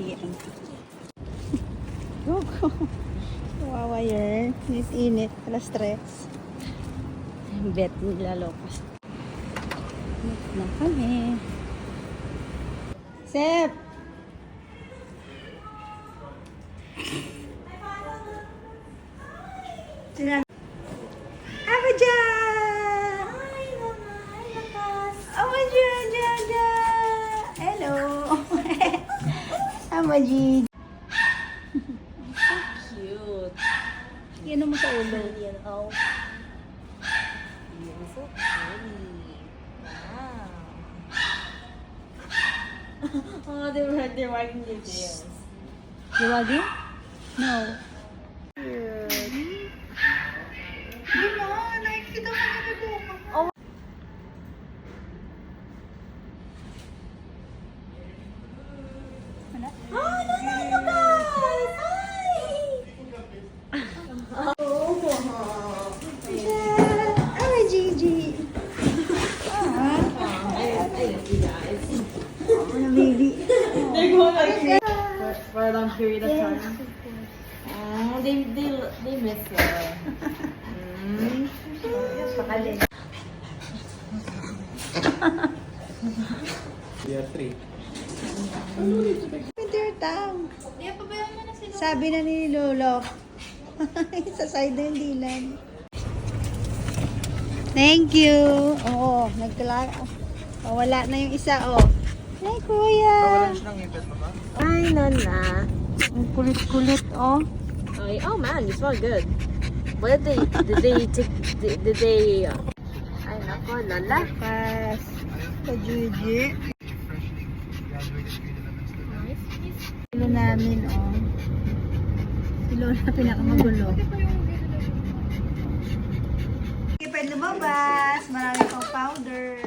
Yan. Go, go. Kawawa yun. Init-init. Alas 3. Bet nila lopas. Na kami. Sep! Sila. Apa dyan? Hi, Mama. Hi, Lakas. Apa dyan, dyan, dyan. Hello. Apa dyan? So cute. Yan mo sa ulo. Yan, oh. You're so pretty. Wow. Oh, they're wagging their tails. You wagging? No. Oh. Oh, no, guys! Hi! Oh, Gigi. Oh, baby. They're going like for a long period of time. Oh, they miss you. We are 3. Winter tongue. Sabi na ni Lolo. Sa side na yung dilan. Thank you. Oo, wala na yung isa, oh. Ay, kuya. ng ipit mo ba? Hi, Nana. Ang kulit-kulit, oh. Oh man, you smell good. What did they ay nako, Lola. Pas. Sa Gigi. Silo namin, oh. Si Lola pinakamagulo. Okay, pwede lumabas. Marami pang powder.